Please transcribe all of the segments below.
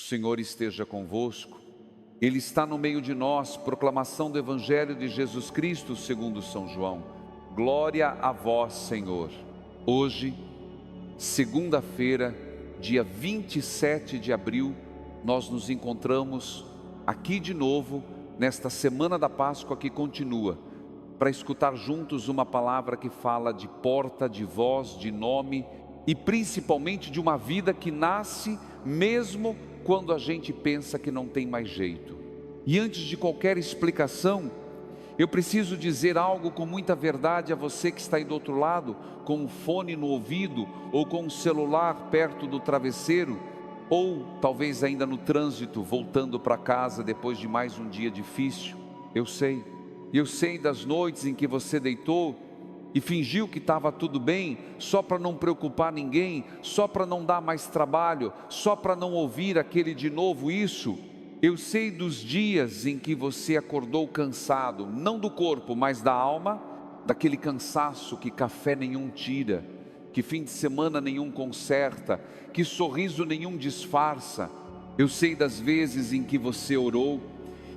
Senhor esteja convosco. Ele está no meio de nós. Proclamação do Evangelho de Jesus Cristo segundo São João. Glória a vós, Senhor. Hoje, segunda-feira, dia 27 de abril, nós nos encontramos aqui de novo, nesta semana da Páscoa que continua, para escutar juntos uma palavra que fala de porta, de voz, de nome e principalmente de uma vida que nasce mesmo quando a gente pensa que não tem mais jeito. E antes de qualquer explicação, eu preciso dizer algo com muita verdade a você que está aí do outro lado, com um fone no ouvido, ou com um celular perto do travesseiro, ou talvez ainda no trânsito, voltando para casa depois de mais um dia difícil. Eu sei das noites em que você deitou e fingiu que estava tudo bem, só para não preocupar ninguém, só para não dar mais trabalho, só para não ouvir aquele de novo isso. Eu sei dos dias em que você acordou cansado, não do corpo, mas da alma, daquele cansaço que café nenhum tira, que fim de semana nenhum conserta, que sorriso nenhum disfarça. Eu sei das vezes em que você orou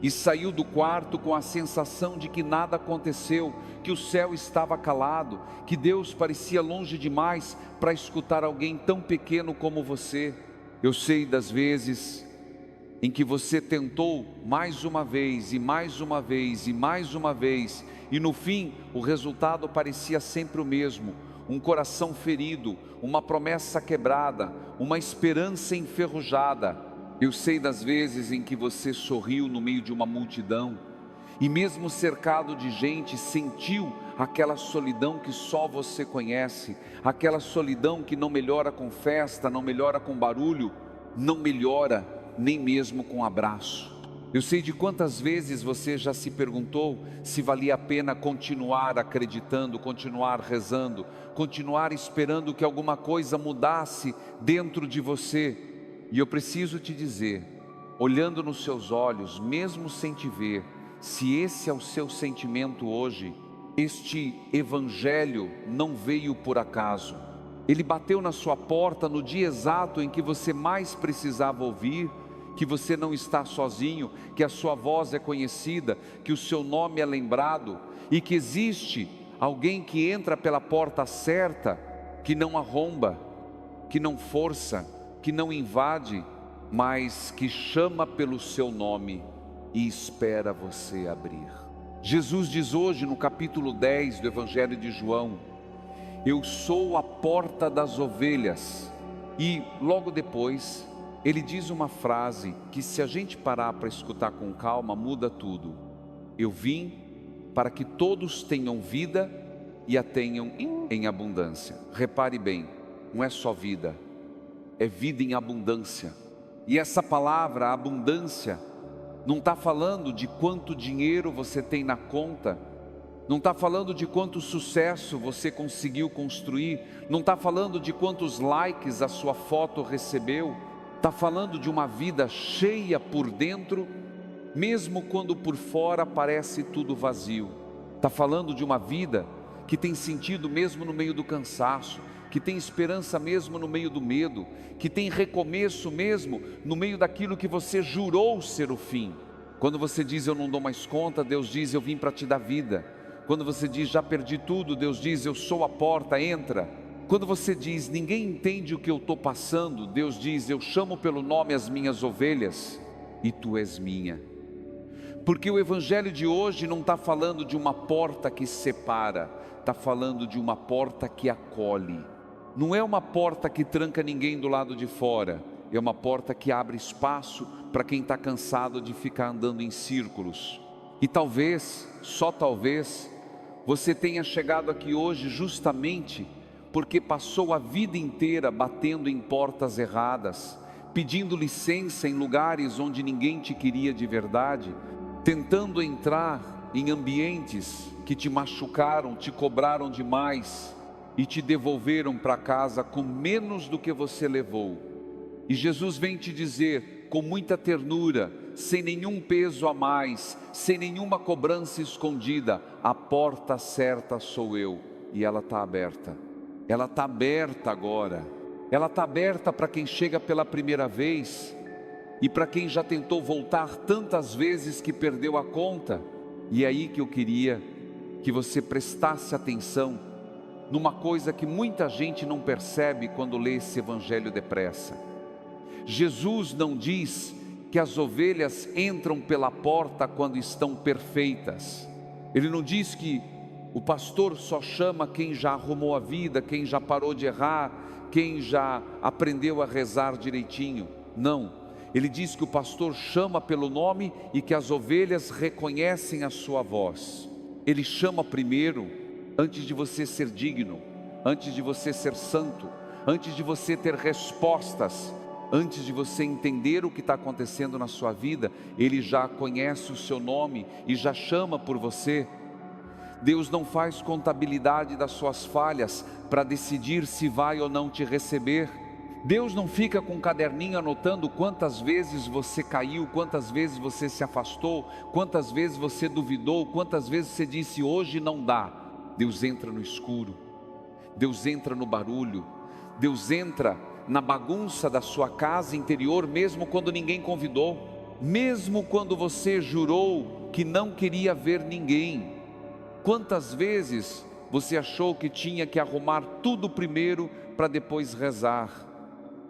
e saiu do quarto com a sensação de que nada aconteceu, que o céu estava calado, que Deus parecia longe demais para escutar alguém tão pequeno como você. Eu sei das vezes em que você tentou mais uma vez, e mais uma vez, e mais uma vez, e no fim o resultado parecia sempre o mesmo: um coração ferido, uma promessa quebrada, uma esperança enferrujada. Eu sei das vezes em que você sorriu no meio de uma multidão e mesmo cercado de gente sentiu aquela solidão que só você conhece, aquela solidão que não melhora com festa, não melhora com barulho, não melhora nem mesmo com abraço. Eu sei de quantas vezes você já se perguntou se valia a pena continuar acreditando, continuar rezando, continuar esperando que alguma coisa mudasse dentro de você. E eu preciso te dizer, olhando nos seus olhos, mesmo sem te ver, se esse é o seu sentimento hoje, este Evangelho não veio por acaso. Ele bateu na sua porta no dia exato em que você mais precisava ouvir, que você não está sozinho, que a sua voz é conhecida, que o seu nome é lembrado, e que existe alguém que entra pela porta certa, que não arromba, que não força, que não invade, mas que chama pelo seu nome e espera você abrir. Jesus diz hoje no capítulo 10 do Evangelho de João: eu sou a porta das ovelhas. E logo depois ele diz uma frase que, se a gente parar para escutar com calma, muda tudo. Eu vim para que todos tenham vida e a tenham em abundância. Repare bem, não é só vida, é vida em abundância. E essa palavra abundância não está falando de quanto dinheiro você tem na conta, não está falando de quanto sucesso você conseguiu construir, não está falando de quantos likes a sua foto recebeu. Está falando de uma vida cheia por dentro, mesmo quando por fora parece tudo vazio. Está falando de uma vida que tem sentido mesmo no meio do cansaço, que tem esperança mesmo no meio do medo, que tem recomeço mesmo no meio daquilo que você jurou ser o fim. Quando você diz eu não dou mais conta, Deus diz eu vim para te dar vida. Quando você diz já perdi tudo, Deus diz eu sou a porta, entra. Quando você diz ninguém entende o que eu estou passando, Deus diz eu chamo pelo nome as minhas ovelhas e tu és minha. Porque o Evangelho de hoje não está falando de uma porta que separa, está falando de uma porta que acolhe. Não é uma porta que tranca ninguém do lado de fora, é uma porta que abre espaço para quem está cansado de ficar andando em círculos. E talvez, só talvez, você tenha chegado aqui hoje justamente porque passou a vida inteira batendo em portas erradas, pedindo licença em lugares onde ninguém te queria de verdade, tentando entrar em ambientes que te machucaram, te cobraram demais e te devolveram para casa com menos do que você levou. E Jesus vem te dizer com muita ternura, sem nenhum peso a mais, sem nenhuma cobrança escondida: a porta certa sou eu, e ela está aberta. Ela está aberta agora. Ela está aberta para quem chega pela primeira vez. e para quem já tentou voltar tantas vezes que perdeu a conta. E é aí que eu queria que você prestasse atenção numa coisa que muita gente não percebe quando lê esse evangelho depressa. Jesus não diz que as ovelhas entram pela porta quando estão perfeitas. Ele não diz que o pastor só chama quem já arrumou a vida, quem já parou de errar, quem já aprendeu a rezar direitinho. Não, ele diz que o pastor chama pelo nome e que as ovelhas reconhecem a sua voz. Ele chama primeiro, antes de você ser digno, antes de você ser santo, antes de você ter respostas, antes de você entender o que está acontecendo na sua vida. Ele já conhece o seu nome e já chama por você. Deus não faz contabilidade das suas falhas para decidir se vai ou não te receber. Deus não fica com um caderninho anotando quantas vezes você caiu, quantas vezes você se afastou, quantas vezes você duvidou, quantas vezes você disse hoje não dá. Deus entra no escuro, Deus entra no barulho, Deus entra na bagunça da sua casa interior, mesmo quando ninguém convidou, mesmo quando você jurou que não queria ver ninguém. Quantas vezes você achou que tinha que arrumar tudo primeiro para depois rezar?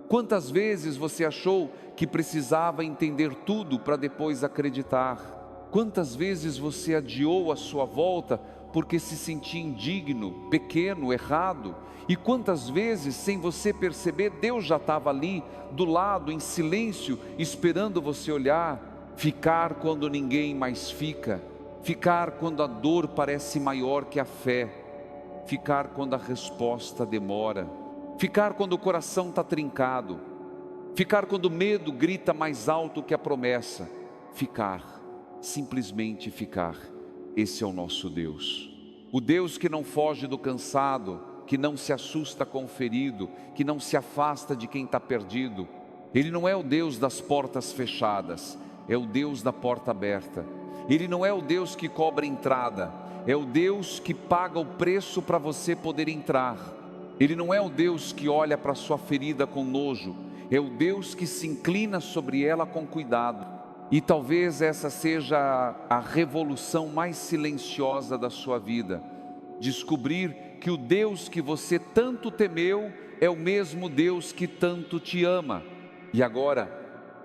Quantas vezes você achou que precisava entender tudo para depois acreditar? Quantas vezes você adiou a sua volta porque se sentia indigno, pequeno, errado? E quantas vezes, sem você perceber, Deus já estava ali, do lado, em silêncio, esperando você olhar? Ficar quando ninguém mais fica, ficar quando a dor parece maior que a fé, ficar quando a resposta demora, ficar quando o coração está trincado, ficar quando o medo grita mais alto que a promessa. Ficar, simplesmente ficar. Esse é o nosso Deus, o Deus que não foge do cansado, que não se assusta com o ferido, que não se afasta de quem está perdido. Ele não é o Deus das portas fechadas, é o Deus da porta aberta. Ele não é o Deus que cobra entrada, é o Deus que paga o preço para você poder entrar. Ele não é o Deus que olha para a sua ferida com nojo, é o Deus que se inclina sobre ela com cuidado. E talvez essa seja a revolução mais silenciosa da sua vida, descobrir que o Deus que você tanto temeu é o mesmo Deus que tanto te ama. E agora,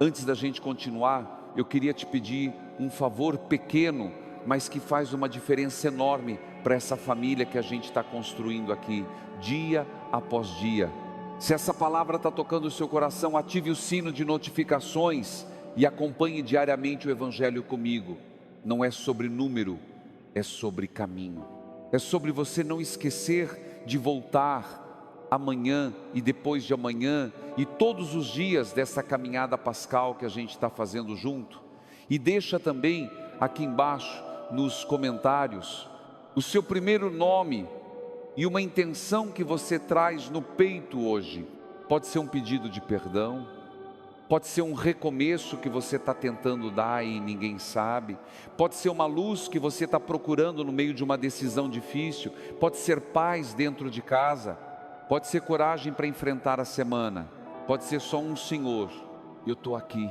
antes da gente continuar, eu queria te pedir um favor pequeno, mas que faz uma diferença enorme para essa família que a gente está construindo aqui, dia após dia. Se essa palavra está tocando o seu coração, ative o sino de notificações e acompanhe diariamente o Evangelho comigo. Não é sobre número, é sobre caminho. É sobre você não esquecer de voltar amanhã e depois de amanhã e todos os dias dessa caminhada pascal que a gente está fazendo junto. E deixa também aqui embaixo nos comentários o seu primeiro nome e uma intenção que você traz no peito hoje. Pode ser um pedido de perdão, pode ser um recomeço que você está tentando dar e ninguém sabe, pode ser uma luz que você está procurando no meio de uma decisão difícil, pode ser paz dentro de casa, pode ser coragem para enfrentar a semana, pode ser só um Senhor, eu estou aqui.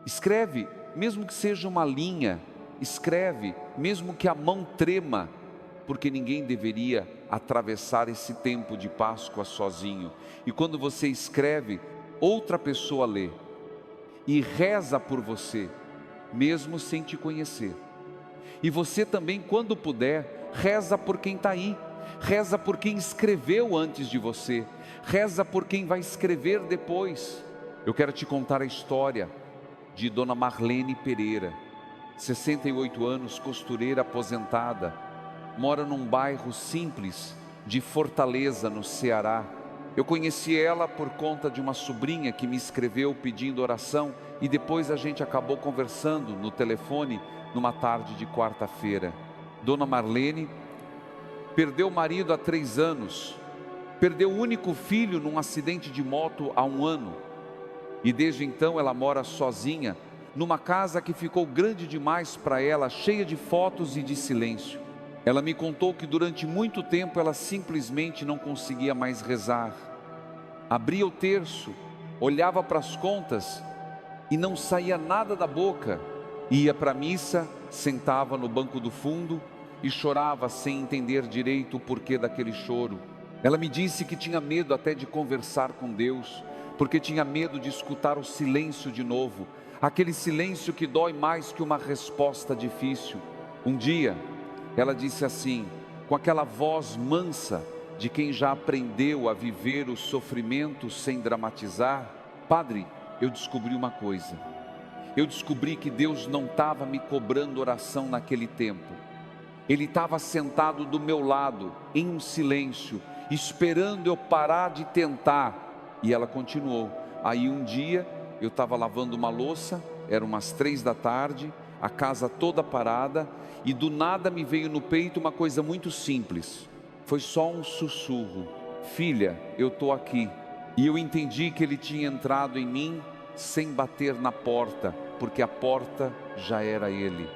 Escreve, mesmo que seja uma linha, escreve, mesmo que a mão trema, porque ninguém deveria atravessar esse tempo de Páscoa sozinho. E quando você escreve, outra pessoa lê e reza por você, mesmo sem te conhecer. E você também, quando puder, reza por quem está aí, reza por quem escreveu antes de você, reza por quem vai escrever depois. Eu quero te contar a história de Dona Marlene Pereira, 68 anos, costureira aposentada, mora num bairro simples de Fortaleza, no Ceará. Eu conheci ela por conta de uma sobrinha que me escreveu pedindo oração e depois a gente acabou conversando no telefone numa tarde de quarta-feira. Dona Marlene perdeu o marido há 3 anos, perdeu o único filho num acidente de moto há 1 ano e desde então ela mora sozinha numa casa que ficou grande demais para ela, cheia de fotos e de silêncio. Ela me contou que durante muito tempo ela simplesmente não conseguia mais rezar. Abria o terço, olhava para as contas e não saía nada da boca. Ia para a missa, sentava no banco do fundo e chorava sem entender direito o porquê daquele choro. Ela me disse que tinha medo até de conversar com Deus, porque tinha medo de escutar o silêncio de novo, aquele silêncio que dói mais que uma resposta difícil. Um dia, ela disse assim, com aquela voz mansa de quem já aprendeu a viver o sofrimento sem dramatizar: Padre, eu descobri uma coisa. Eu descobri que Deus não estava me cobrando oração naquele tempo. Ele estava sentado do meu lado, em um silêncio, esperando eu parar de tentar. E ela continuou. Aí um dia, eu estava lavando uma louça, eram umas 3 da tarde, a casa toda parada, e do nada me veio no peito uma coisa muito simples. Foi só um sussurro: filha, eu estou aqui. E eu entendi que ele tinha entrado em mim sem bater na porta, porque a porta já era ele.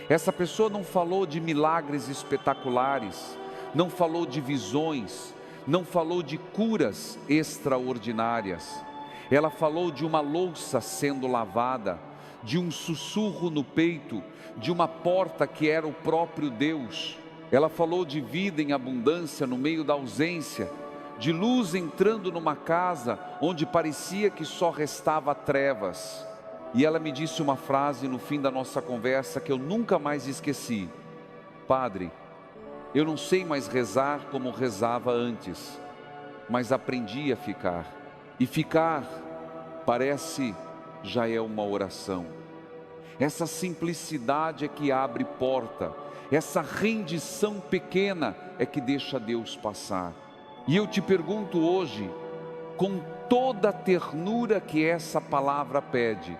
Essa pessoa não falou de milagres espetaculares, não falou de visões, não falou de curas extraordinárias. Ela falou de uma louça sendo lavada, de um sussurro no peito, de uma porta que era o próprio Deus. Ela falou de vida em abundância no meio da ausência, de luz entrando numa casa onde parecia que só restava trevas. E ela me disse uma frase no fim da nossa conversa que eu nunca mais esqueci: Padre, eu não sei mais rezar como rezava antes, mas aprendi a ficar. E ficar parece já é uma oração. Essa simplicidade é que abre porta, essa rendição pequena é que deixa Deus passar. E eu te pergunto hoje, com toda a ternura que essa palavra pede,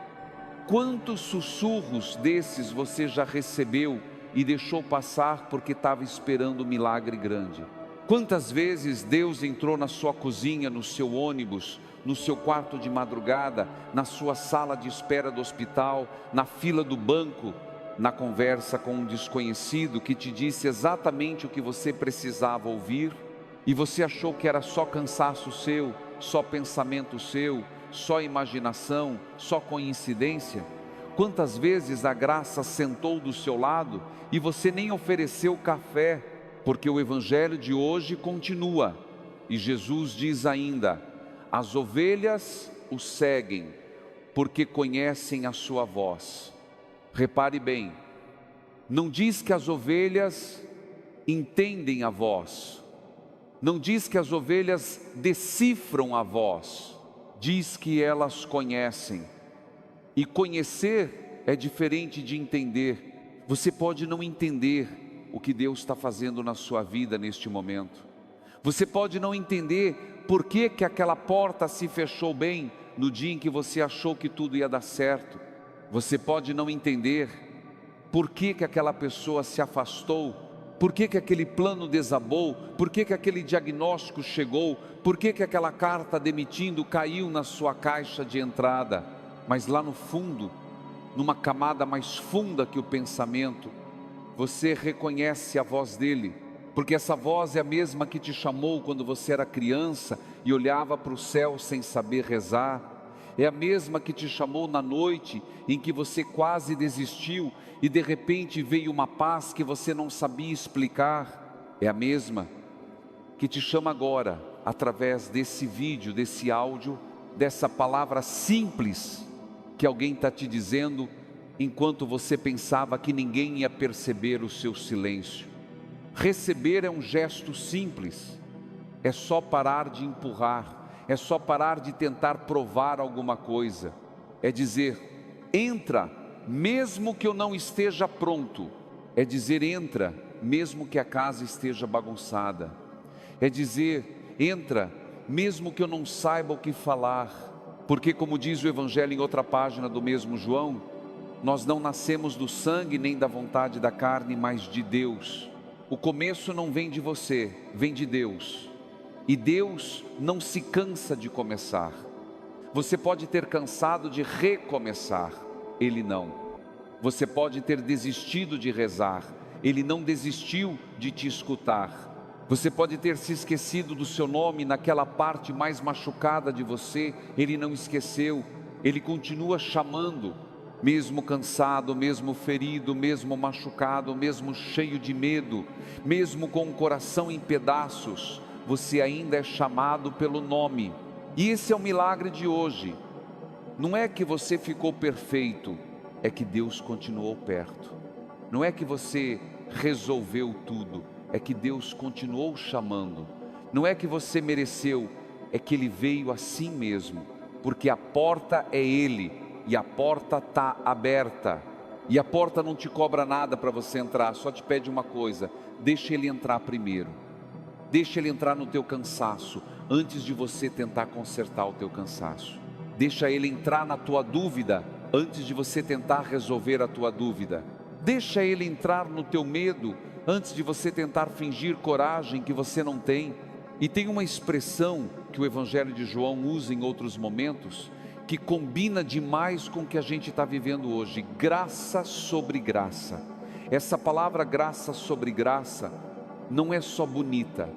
quantos sussurros desses você já recebeu e deixou passar porque estava esperando um milagre grande? Quantas vezes Deus entrou na sua cozinha, no seu ônibus, no seu quarto de madrugada, na sua sala de espera do hospital, na fila do banco, na conversa com um desconhecido que te disse exatamente o que você precisava ouvir, e você achou que era só cansaço seu, só pensamento seu, só imaginação, só coincidência? Quantas vezes a graça sentou do seu lado e você nem ofereceu café, porque o evangelho de hoje continua, e Jesus diz ainda: as ovelhas o seguem, porque conhecem a sua voz. Repare bem, não diz que as ovelhas entendem a voz, não diz que as ovelhas decifram a voz, diz que elas conhecem. E conhecer é diferente de entender. Você pode não entender o que Deus está fazendo na sua vida neste momento. Você pode não entender por que aquela porta se fechou bem no dia em que você achou que tudo ia dar certo. Você pode não entender por que aquela pessoa se afastou, por que aquele plano desabou, por que aquele diagnóstico chegou, por que aquela carta demitindo caiu na sua caixa de entrada. Mas lá no fundo, numa camada mais funda que o pensamento, você reconhece a voz dele, porque essa voz é a mesma que te chamou quando você era criança e olhava para o céu sem saber rezar. É a mesma que te chamou na noite em que você quase desistiu e de repente veio uma paz que você não sabia explicar. É a mesma que te chama agora, através desse vídeo, desse áudio, dessa palavra simples que alguém está te dizendo, enquanto você pensava que ninguém ia perceber o seu silêncio. Receber é um gesto simples, é só parar de empurrar, é só parar de tentar provar alguma coisa, é dizer: entra, mesmo que eu não esteja pronto, é dizer: entra, mesmo que a casa esteja bagunçada, é dizer: entra, mesmo que eu não saiba o que falar, porque como diz o Evangelho em outra página do mesmo João, nós não nascemos do sangue nem da vontade da carne, mas de Deus. O começo não vem de você, vem de Deus. E Deus não se cansa de começar. Você pode ter cansado de recomeçar, Ele não. Você pode ter desistido de rezar, Ele não desistiu de te escutar. Você pode ter se esquecido do seu nome naquela parte mais machucada de você, Ele não esqueceu. Ele continua chamando, mesmo cansado, mesmo ferido, mesmo machucado, mesmo cheio de medo, mesmo com o coração em pedaços, você ainda é chamado pelo nome. E esse é o milagre de hoje. Não é que você ficou perfeito, é que Deus continuou perto. Não é que você resolveu tudo, é que Deus continuou chamando. Não é que você mereceu, é que Ele veio assim mesmo, porque a porta é Ele, e a porta está aberta, e a porta não te cobra nada para você entrar, só te pede uma coisa: deixa Ele entrar primeiro, deixa Ele entrar no teu cansaço, antes de você tentar consertar o teu cansaço. Deixa Ele entrar na tua dúvida, antes de você tentar resolver a tua dúvida. Deixa Ele entrar no teu medo, antes de você tentar fingir coragem que você não tem. E tem uma expressão que o Evangelho de João usa em outros momentos, que combina demais com o que a gente está vivendo hoje: graça sobre graça. Essa palavra graça sobre graça não é só bonita,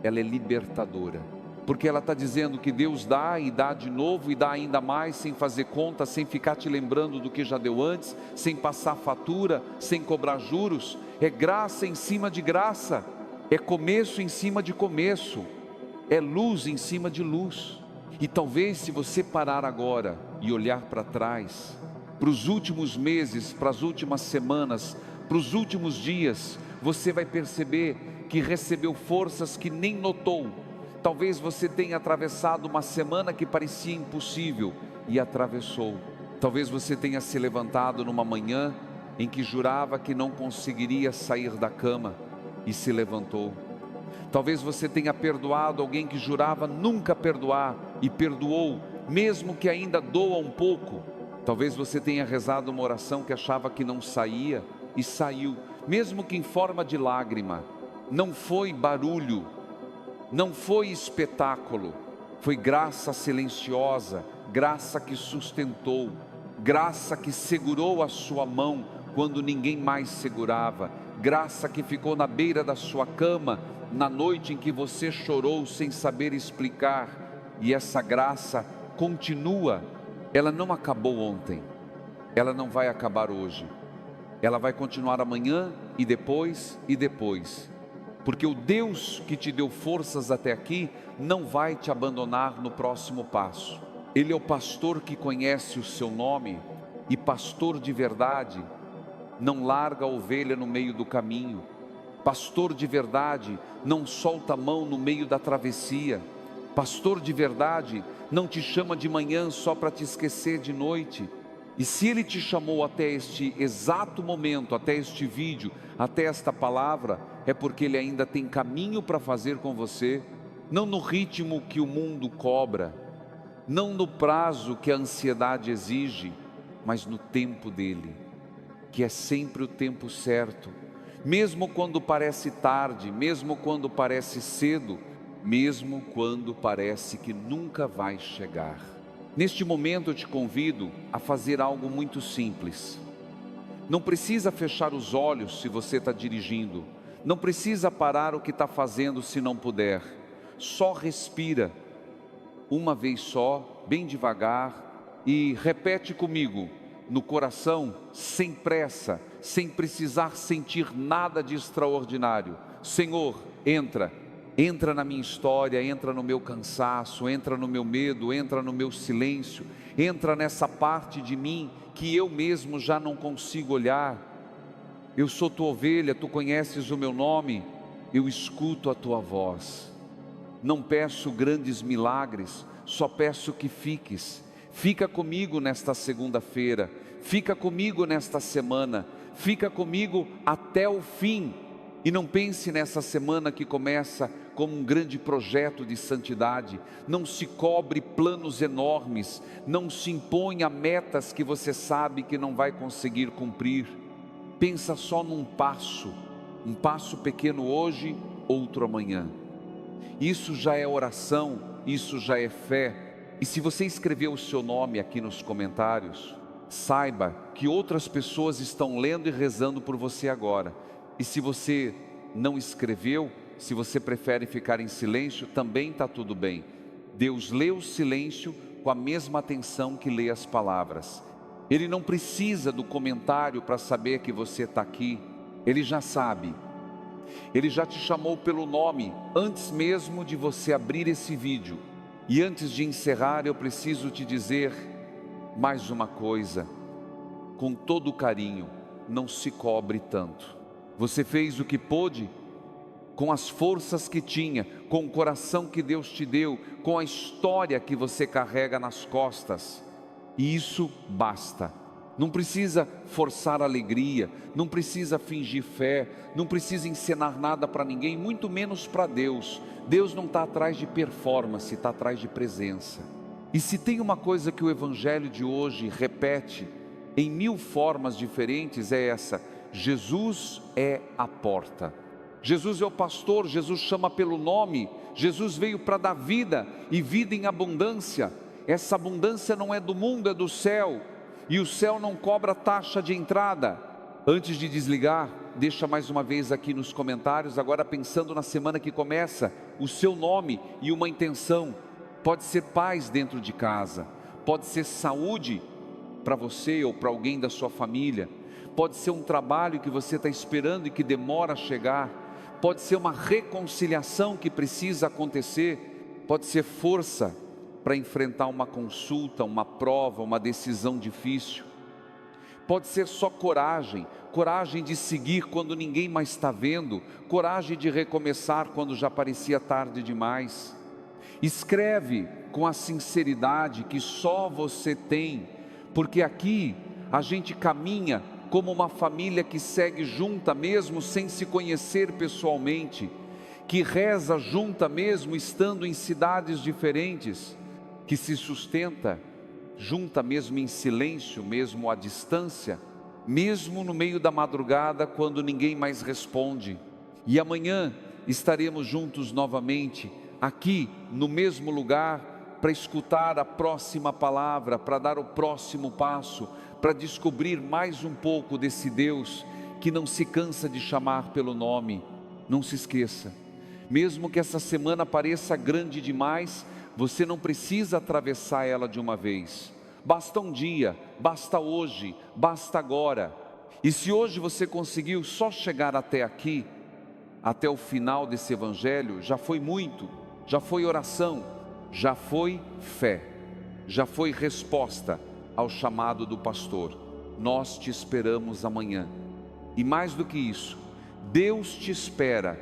ela é libertadora, porque ela está dizendo que Deus dá e dá de novo e dá ainda mais, sem fazer conta, sem ficar te lembrando do que já deu antes, sem passar fatura, sem cobrar juros. É graça em cima de graça, é começo em cima de começo, é luz em cima de luz. E talvez, se você parar agora e olhar para trás, para os últimos meses, para as últimas semanas, para os últimos dias, você vai perceber que recebeu forças que nem notou. Talvez você tenha atravessado uma semana que parecia impossível e atravessou. Talvez você tenha se levantado numa manhã em que jurava que não conseguiria sair da cama e se levantou. Talvez você tenha perdoado alguém que jurava nunca perdoar e perdoou, mesmo que ainda doa um pouco. Talvez você tenha rezado uma oração que achava que não saía e saiu, mesmo que em forma de lágrima. Não foi barulho, não foi espetáculo, foi graça silenciosa, graça que sustentou, graça que segurou a sua mão quando ninguém mais segurava, graça que ficou na beira da sua cama na noite em que você chorou sem saber explicar. E essa graça continua, ela não acabou ontem, ela não vai acabar hoje, ela vai continuar amanhã e depois, porque o Deus que te deu forças até aqui não vai te abandonar no próximo passo. Ele é o pastor que conhece o seu nome, e pastor de verdade não larga a ovelha no meio do caminho. Pastor de verdade não solta a mão no meio da travessia. Pastor de verdade não te chama de manhã só para te esquecer de noite. E se Ele te chamou até este exato momento, até este vídeo, até esta palavra, é porque Ele ainda tem caminho para fazer com você, não no ritmo que o mundo cobra, não no prazo que a ansiedade exige, mas no tempo dEle, que é sempre o tempo certo, mesmo quando parece tarde, mesmo quando parece cedo, mesmo quando parece que nunca vai chegar. Neste momento eu te convido a fazer algo muito simples. Não precisa fechar os olhos se você está dirigindo, não precisa parar o que está fazendo se não puder. Só respira uma vez só, bem devagar, e repete comigo no coração, sem pressa, sem precisar sentir nada de extraordinário: Senhor, entra na minha história, entra no meu cansaço, entra no meu medo, entra no meu silêncio, entra nessa parte de mim que eu mesmo já não consigo olhar. Eu sou tua ovelha, tu conheces o meu nome, eu escuto a tua voz. Não peço grandes milagres, só peço que fiques. Fica comigo nesta segunda-feira, fica comigo nesta semana, fica comigo até o fim. E não pense nessa semana que começa como um grande projeto de santidade. Não se cobre planos enormes, não se imponha metas que você sabe que não vai conseguir cumprir. Pensa só num um passo pequeno hoje, outro amanhã. Isso já é oração, isso já é fé. E se você escreveu o seu nome aqui nos comentários, saiba que outras pessoas estão lendo e rezando por você agora. E se você não escreveu, se você prefere ficar em silêncio, também está tudo bem. Deus lê o silêncio com a mesma atenção que lê as palavras. Ele não precisa do comentário para saber que você está aqui. Ele já sabe. Ele já te chamou pelo nome antes mesmo de você abrir esse vídeo. E antes de encerrar, eu preciso te dizer mais uma coisa. Com todo carinho, não se cobre tanto. Você fez o que pôde, com as forças que tinha, com o coração que Deus te deu, com a história que você carrega nas costas. E isso basta. Não precisa forçar alegria, não precisa fingir fé, não precisa encenar nada para ninguém, muito menos para Deus. Deus não está atrás de performance, está atrás de presença. E se tem uma coisa que o Evangelho de hoje repete em 1000 formas diferentes, é essa: Jesus é a porta. Jesus é o pastor, Jesus chama pelo nome, Jesus veio para dar vida e vida em abundância. Essa abundância não é do mundo, é do céu. E o céu não cobra taxa de entrada. Antes de desligar, deixa mais uma vez aqui nos comentários, agora pensando na semana que começa, o seu nome e uma intenção. Pode ser paz dentro de casa, pode ser saúde para você ou para alguém da sua família, pode ser um trabalho que você está esperando e que demora a chegar, pode ser uma reconciliação que precisa acontecer, pode ser força para enfrentar uma consulta, uma prova, uma decisão difícil. Pode ser só coragem, coragem de seguir quando ninguém mais está vendo, coragem de recomeçar quando já parecia tarde demais. Escreve com a sinceridade que só você tem, porque aqui a gente caminha como uma família que segue junta mesmo sem se conhecer pessoalmente, que reza junta mesmo estando em cidades diferentes, que se sustenta junta mesmo em silêncio, mesmo à distância, mesmo no meio da madrugada quando ninguém mais responde. E amanhã estaremos juntos novamente, aqui no mesmo lugar, para escutar a próxima palavra, para dar o próximo passo, para descobrir mais um pouco desse Deus que não se cansa de chamar pelo nome. Não se esqueça, mesmo que essa semana pareça grande demais, você não precisa atravessar ela de uma vez. Basta um dia, basta hoje, basta agora. E se hoje você conseguiu só chegar até aqui, até o final desse Evangelho, já foi muito, já foi oração, já foi fé, já foi resposta ao chamado do pastor. Nós te esperamos amanhã. E mais do que isso, Deus te espera